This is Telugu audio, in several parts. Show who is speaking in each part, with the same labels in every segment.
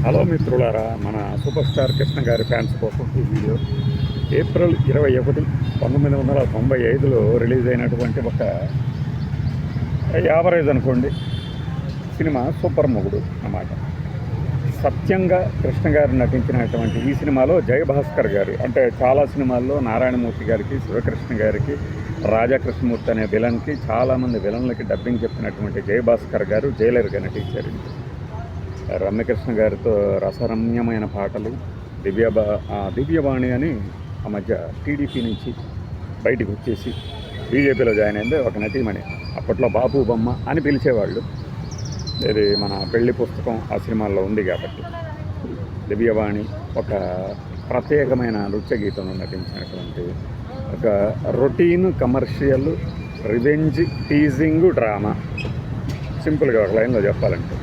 Speaker 1: హలో మిత్రులారా, మన సూపర్ స్టార్ కృష్ణ గారి ఫ్యాన్స్ కోసం ఈ వీడియో. ఏప్రిల్ 21, 1995లో రిలీజ్ అయినటువంటి ఒక యావరేజ్ అనుకోండి సినిమా సూపర్ మొగుడు అన్నమాట. సత్యంగా కృష్ణ గారు నటించినటువంటి ఈ సినిమాలో జయభాస్కర్ గారు, అంటే చాలా సినిమాల్లో నారాయణమూర్తి గారికి, శివకృష్ణ గారికి, రాజాకృష్ణమూర్తి అనే విలన్కి, చాలామంది విలన్లకి డబ్బింగ్ చెప్పినటువంటి జయభాస్కర్ గారు జైలర్గా నటించారు. రమ్యకృష్ణ గారితో రసరమ్యమైన పాటలు. దివ్యవాణి అని ఆ మధ్య టీడీపీ నుంచి బయటికి వచ్చేసి బీజేపీలో జాయిన్ అయింది ఒక నటీమణి. అప్పట్లో బాబు బొమ్మ అని పిలిచేవాళ్ళు. ఇది మన పెళ్లి పుస్తకం ఆ సినిమాల్లో ఉంది కాబట్టి. దివ్యవాణి ఒక ప్రత్యేకమైన నృత్య గీతంలో నటించినటువంటి ఒక routine commercial revenge teasing drama. సింపుల్గా ఒక లైన్లో చెప్పాలంటే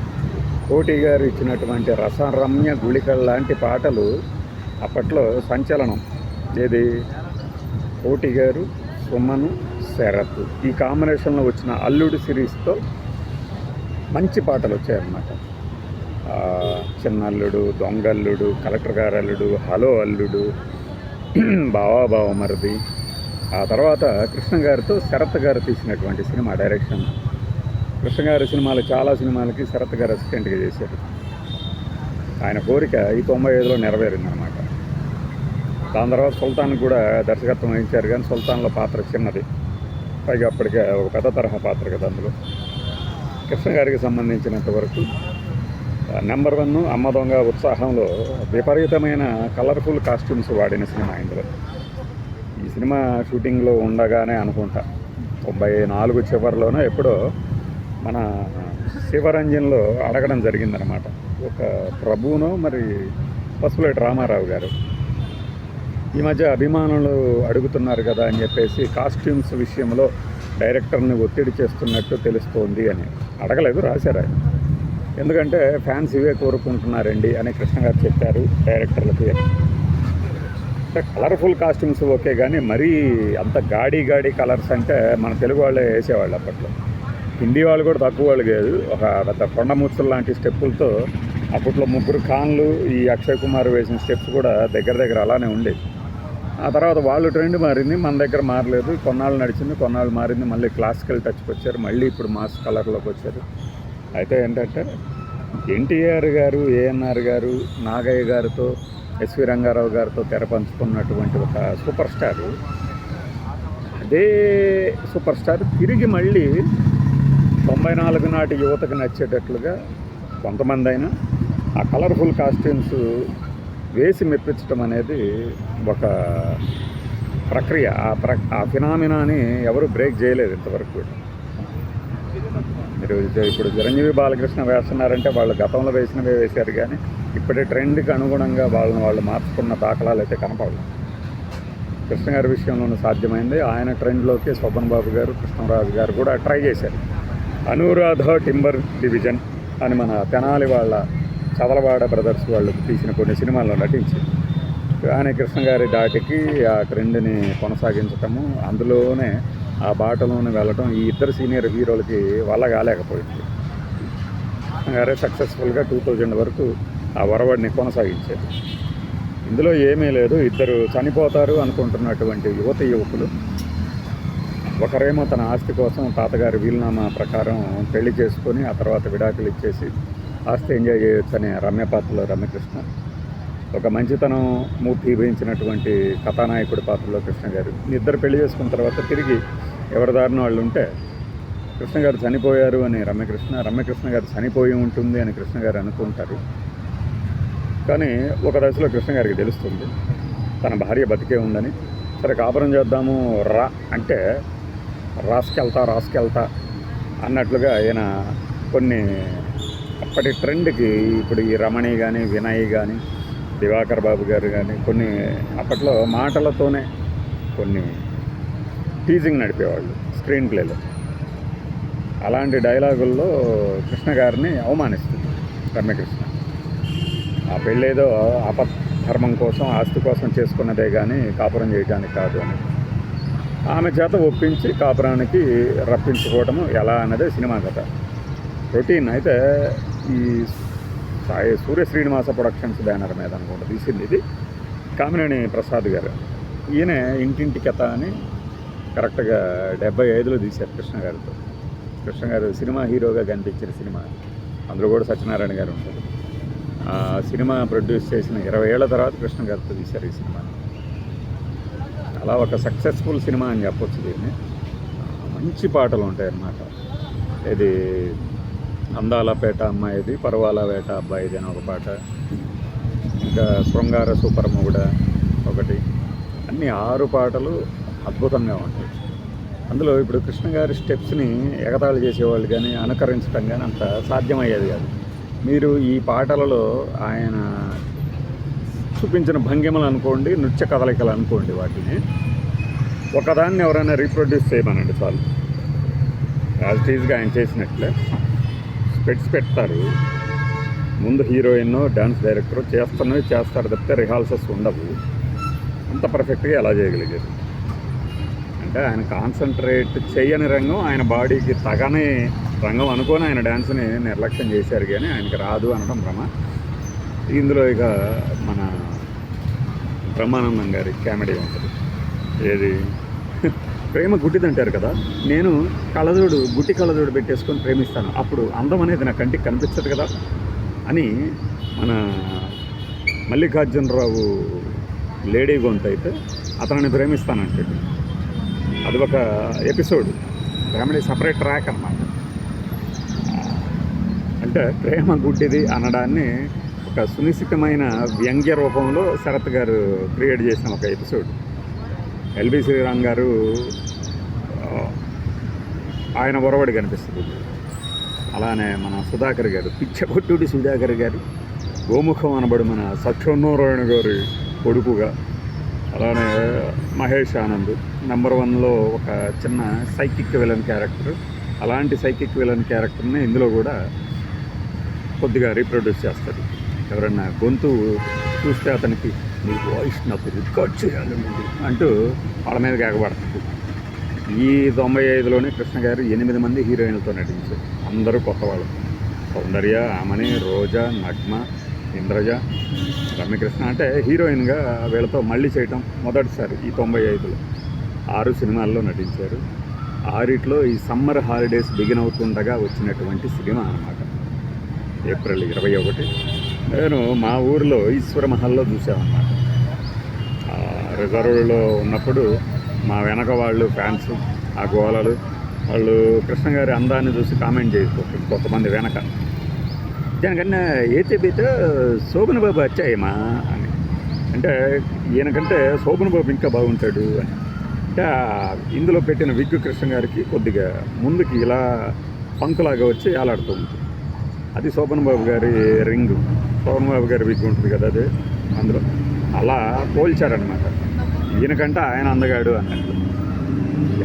Speaker 1: కోటి గారు ఇచ్చినటువంటి రసరమ్య గుళికల్ లాంటి పాటలు అప్పట్లో సంచలనం. ఏది కోటి గారు, సుమను, శరత్ ఈ కాంబినేషన్లో వచ్చిన అల్లుడు సిరీస్తో మంచి పాటలు వచ్చాయన్నమాట. చిన్న అల్లుడు, దొంగల్లుడు, కలెక్టర్ గారు అల్లుడు, హలో అల్లుడు, బావా మరిది. ఆ తర్వాత కృష్ణ గారితో శరత్ గారు తీసినటువంటి సినిమా డైరెక్షన్. కృష్ణ గారి సినిమాలు చాలా సినిమాలకి శరత్ గారు అసిస్టెంట్గా చేశారు. ఆయన కోరిక ఈ 95లో నెరవేరిందనమాట. దాని తర్వాత సుల్తాన్ కూడా దర్శకత్వం వహించారు, కానీ సుల్తాన్లో పాత్ర చిన్నది, పైగా అప్పటికే ఒక పెద్ద తరహా పాత్ర కదా. అందులో కృష్ణ గారికి సంబంధించినంత వరకు నెంబర్ 1 అమ్మ దొంగ ఉత్సాహంలో విపరీతమైన కలర్ఫుల్ కాస్ట్యూమ్స్ వాడిన సినిమా ఇందులో. ఈ సినిమా షూటింగ్లో ఉండగానే అనుకుంటా 94 చివరిలోనో ఎప్పుడో మన శివరంజన్లో అడగడం జరిగిందనమాట. ఒక ప్రభునో మరి పసుపులేటి రామారావు గారు, ఈ మధ్య అభిమానులు అడుగుతున్నారు కదా అని చెప్పేసి కాస్ట్యూమ్స్ విషయంలో డైరెక్టర్ని ఒత్తిడి చేస్తున్నట్టు తెలుస్తోంది అని. అడగలేదు, రాశారు ఆయన. ఎందుకంటే ఫ్యాన్స్ ఇవే కోరుకుంటున్నారండి అని కృష్ణ గారు చెప్పారు డైరెక్టర్లకి. అంటే కలర్ఫుల్ కాస్ట్యూమ్స్ ఓకే, కానీ మరీ అంత గాడి కలర్స్ అంటే మన తెలుగు వాళ్ళే వేసేవాళ్ళు అప్పట్లో. హిందీ వాళ్ళు కూడా తక్కువ వాళ్ళు కాదు. ఒక పెద్ద కొండముచ్చులు లాంటి స్టెప్పులతో అప్పట్లో 3 ఖాన్లు, ఈ అక్షయ్ కుమార్ వేసిన స్టెప్స్ కూడా దగ్గర అలానే ఉండేది. ఆ తర్వాత వాళ్ళు ట్రెండ్ మారింది, మన దగ్గర మారలేదు. కొన్నాళ్ళు నడిచింది, కొన్నాళ్ళు మారింది, మళ్ళీ క్లాసికల్ టచ్కి వచ్చారు, మళ్ళీ ఇప్పుడు మాస్ కలర్లోకి వచ్చారు. అయితే ఏంటంటే ఎన్టీఆర్ గారు, ఏఎన్ఆర్ గారు, నాగయ్య గారితో, ఎస్వి రంగారావు గారితో తెర పంచుకున్నటువంటి ఒక సూపర్ స్టార్, అదే సూపర్ స్టార్ తిరిగి మళ్ళీ 94 నాటి యువతకు నచ్చేటట్లుగా కొంతమంది అయినా ఆ కలర్ఫుల్ కాస్ట్యూమ్స్ వేసి మెప్పించడం అనేది ఒక ప్రక్రియ. ఆ ఫినామినాని ఎవరు బ్రేక్ చేయలేదు ఇంతవరకు. మీరు ఇప్పుడు చిరంజీవి, బాలకృష్ణ వేస్తున్నారంటే వాళ్ళు గతంలో వేసినవే వేశారు, కానీ ఇప్పటి ట్రెండ్కి అనుగుణంగా వాళ్ళు మార్చుకున్న దాఖలాలు అయితే కనపడలేదు. కృష్ణ గారి విషయంలోనూ సాధ్యమైంది. ఆయన ట్రెండ్లోకి శోభన్ బాబు గారు, కృష్ణరాజు గారు కూడా ట్రై చేశారు. అనురాధ టింబర్ డివిజన్ అని మన తెనాలి వాళ్ళ చదలవాడ బ్రదర్స్ వాళ్ళు తీసిన కొన్ని సినిమాల్లో నటించి, కానీ కృష్ణ గారి దాటికి ఆ ట్రెండ్ని కొనసాగించటము, అందులోనే ఆ బాటలోనే వెళ్ళటం ఈ ఇద్దరు సీనియర్ హీరోలకి వల్ల కాలేకపోయింది. కృష్ణ గారే సక్సెస్ఫుల్గా 2000 వరకు ఆ వరవడిని కొనసాగించారు. ఇందులో ఏమీ లేదు. ఇద్దరు చనిపోతారు అనుకుంటున్నటువంటి యువకులు, ఒకరేమో తన ఆస్తి కోసం తాతగారి వీలునామా ప్రకారం పెళ్లి చేసుకొని ఆ తర్వాత విడాకులు ఇచ్చేసి ఆస్తి ఎంజాయ్ చేయొచ్చు అనే రమ్య పాత్రలో రమ్యకృష్ణ, ఒక మంచితనం మూర్తి వహించినటువంటి కథానాయకుడి పాత్రలో కృష్ణ గారు. ఇద్దరు పెళ్లి చేసుకున్న తర్వాత తిరిగి ఎవరి దారిన వాళ్ళు ఉంటే కృష్ణ గారు చనిపోయారు అని రమ్యకృష్ణ గారు చనిపోయి ఉంటుంది అని కృష్ణ గారు అనుకుంటారు. కానీ ఒక దశలో కృష్ణ గారికి తెలుస్తుంది తన భార్య బతికే ఉందని. సరే కాపురం చేద్దాము అంటే రాసుకెళ్తా అన్నట్లుగా ఆయన కొన్ని అప్పటి ట్రెండ్కి, ఇప్పుడు ఈ రమణి కానీ, వినయ్ కానీ, దివాకర్ బాబు గారు కానీ కొన్ని అప్పట్లో మాటలతోనే కొన్ని టీజింగ్ నడిపేవాళ్ళు స్క్రీన్ ప్లేలో. అలాంటి డైలాగుల్లో కృష్ణ గారిని అవమానిస్తుంది రమ్యకృష్ణ. ఆ పెళ్ళేదో ఆపద్ధర్మం కోసం, ఆస్తి కోసం చేసుకున్నదే కానీ కాపురం చేయడానికి కాదు అని ఆమె చేత ఒప్పించి కాపురానికి రప్పించుకోవటము ఎలా అన్నదే సినిమా కథ. రొటీన్. అయితే ఈ సాయి సూర్య శ్రీనివాస ప్రొడక్షన్స్ బ్యానర్ మీద అనుకుంటా తీసింది ఇది. కామినేని ప్రసాద్ గారు ఈయన ఇంటింటి కథ అని కరెక్ట్గా 75లో తీశారు కృష్ణ గారితో. కృష్ణ గారు సినిమా హీరోగా కనిపించిన సినిమా, అందులో కూడా సత్యనారాయణ గారు ఉంటారు. ఆ సినిమా ప్రొడ్యూస్ చేసిన 20 ఏళ్ల తర్వాత కృష్ణ గారితో తీశారు ఈ సినిమా. అలా ఒక సక్సెస్ఫుల్ సినిమా అని చెప్పొచ్చు దీన్ని. మంచి పాటలు ఉంటాయి అన్నమాట. ఇది అందాల పేట అమ్మాయిది, పర్వాల వేట అబ్బాయిది అని ఒక పాట, ఇంకా శృంగార సూపర్ మొగుడ ఒకటి, అన్ని 6 పాటలు అద్భుతంగా ఉంటాయి. అందులో ఇప్పుడు కృష్ణ గారి స్టెప్స్ని ఎగతాళి చేసేవాళ్ళు కానీ అనుకరించడం కానీ అంత సాధ్యమయ్యేది కాదు. మీరు ఈ పాటలలో ఆయన చూపించిన భంగిమలు అనుకోండి, నృత్య కదలికలు అనుకోండి, వాటిని ఒకదాన్ని ఎవరైనా రీప్రొడ్యూస్ చేయమనండి చాలు. యాజ్ టీజ్గా ఆయన చేసినట్లే స్పెట్స్ పెడతారు, ముందు హీరోయిన్ డాన్స్ డైరెక్టర్ చేస్తారు తప్పితే రిహార్సల్స్ ఉండవు. అంత పర్ఫెక్ట్గా ఎలా చేయగలిగారు అంటే ఆయన కాన్సన్ట్రేట్ చేయని రంగం, ఆయన బాడీకి తగని రంగం అనుకొని ఆయన డ్యాన్స్ని నిర్లక్ష్యం చేశారు కానీ ఆయనకి రాదు అనడం భ్రమ. ఇందులో ఇక మన బ్రహ్మానందం గారి కామెడీ ఉంటుంది. ఏది ప్రేమ గుడ్డిదంటారు కదా, నేను గుడ్డి కళ్ళజోడు పెట్టేసుకొని ప్రేమిస్తాను, అప్పుడు అందం అనేది నా కంటికి కనిపించదు కదా అని మన మల్లికార్జునరావు లేడీ గొంతు అయితే అతనిని ప్రేమిస్తానంటే అది ఒక ఎపిసోడ్, కామెడీ సపరేట్ ట్రాక్ అన్నమాట. అంటే ప్రేమ గుడ్డిది అనడాన్ని ఒక సునిశ్చితమైన వ్యంగ్య రూపంలో శరత్ గారు క్రియేట్ చేసిన ఒక ఎపిసోడ్. ఎల్బి శ్రీరామ్ గారు ఆయన ఒరవడి కనిపిస్తుంది. అలానే మన సుధాకర్ గారు, పిచ్చగొట్టుడి సుధాకర్ గారు గోముఖం అనబడి మన సత్యనారాయణ గారి కొడుకుగా, అలానే మహేష్ ఆనంద్ నెంబర్ 1లో ఒక చిన్న సైకిక్ విలన్ క్యారెక్టర్. అలాంటి సైకిక్ విలన్ క్యారెక్టర్ని ఇందులో కూడా కొద్దిగా రీప్రొడ్యూస్ చేస్తాడు. ఎవరన్నా గొంతు చూస్తే అతనికి మీ వాయిస్ నాకు రికార్డ్ చేయాలండి అంటూ వాళ్ళ మీద ఎగబడుతుంది. ఈ 95లోనే కృష్ణ గారు 8 మంది హీరోయిన్లతో నటించారు. అందరూ కొత్త వాళ్ళు. సౌందర్య, ఆమని, రోజా, నగ్మ, ఇంద్రజ, రమ్యకృష్ణ. అంటే హీరోయిన్గా వీళ్ళతో మళ్ళీ చేయటం మొదటిసారి ఈ 95లో. 6 సినిమాల్లో నటించారు. 6లో ఈ సమ్మర్ హాలిడేస్ బిగిన్ అవుతుండగా వచ్చినటువంటి సినిమా అన్నమాట. ఏప్రిల్ 21. నేను మా ఊరిలో ఈశ్వర మహల్లో చూసామన్నమాట. రిజర్వ్లో ఉన్నప్పుడు మా వెనక వాళ్ళు ఫ్యాన్స్, ఆ గోళలు వాళ్ళు కృష్ణ గారి అందాన్ని చూసి కామెంట్ చేసుకోవచ్చు కొంతమంది వెనక. దానికన్నా ఏతే బీత శోభన్ బాబు వచ్చాయమ్మా అని, అంటే ఈయనకంటే శోభన్ బాబు ఇంకా బాగుంటాడు అని. అంటే ఇందులో పెట్టిన విగ్గు కృష్ణ గారికి కొద్దిగా ముందుకి ఇలా పంకులాగా వచ్చి వేలాడుతూ ఉంటుంది. అది శోభన్ బాబు గారి రింగు, శోభన్ బాబు గారి విగ్గు ఉంటుంది కదా అది, అందులో అలా పోల్చారనమాట. ఈయనకంటే ఆయన అందగాడు అన్నట్లు.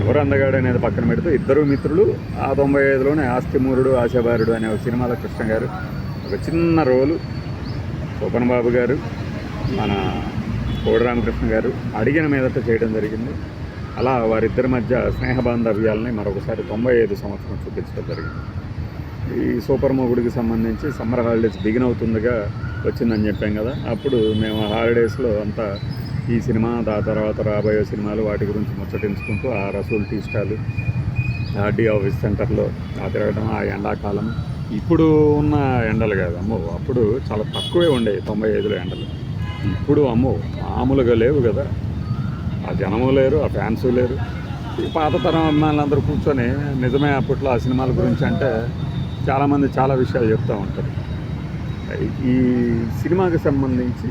Speaker 1: ఎవరు అందగాడు అనేది పక్కన పెడితే ఇద్దరు మిత్రులు. ఆ 95లోనే ఆస్తిమూరుడు ఆశాభారుడు అనే ఒక సినిమాలో కృష్ణ గారు ఒక చిన్న రోలు, శోభన్ బాబు గారు మన కోడి రామకృష్ణ గారు అడిగిన మీదట చేయడం జరిగింది. అలా వారిద్దరి మధ్య స్నేహబాంధవ్యాలని మరొకసారి 95 సంవత్సరం చూపించడం జరిగింది. ఈ సూపర్ మొగుడికి సంబంధించి సమ్మర్ హాలిడేస్ బిగిన్ అవుతుందిగా వచ్చిందని చెప్పాం కదా, అప్పుడు మేము హాలిడేస్లో అంతా ఈ సినిమా, ఆ తర్వాత రాబోయే సినిమాలు వాటి గురించి ముచ్చటించుకుంటూ ఆ Rasool tea stall, RD office సెంటర్లో ఆ తిరగడం, ఆ ఎండాకాలం. ఇప్పుడు ఉన్న ఎండలు కాదు అమ్మో, అప్పుడు చాలా తక్కువే ఉండేవి 95లో ఎండలు. ఇప్పుడు అమ్మో మామూలుగా లేవు కదా. ఆ జనము లేరు, ఆ ఫ్యాన్స్ లేరు. ఈ పాత తరం అభిమానులందరూ కూర్చొని నిజమే అప్పట్లో ఆ సినిమాల గురించి అంటే చాలామంది చాలా విషయాలు చెప్తూ ఉంటారు. ఈ సినిమాకి సంబంధించి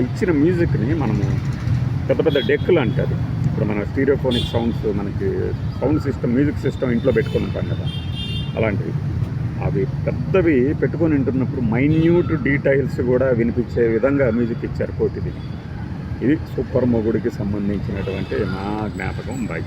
Speaker 1: ఇచ్చిన మ్యూజిక్ని మనము పెద్ద పెద్ద డెక్కులు అంటారు. ఇప్పుడు మన స్టీరియోఫోనిక్ సౌండ్స్, మనకి సౌండ్ సిస్టమ్, మ్యూజిక్ సిస్టమ్ ఇంట్లో పెట్టుకొని ఉంటాం కదా, అలాంటివి అవి పెద్దవి పెట్టుకొని ఉంటున్నప్పుడు మైన్యూట్ డీటెయిల్స్ కూడా వినిపించే విధంగా మ్యూజిక్ ఇచ్చారు కోటిది. ఇది సూపర్ మొగుడికి సంబంధించినటువంటి నా జ్ఞాపకం. బై.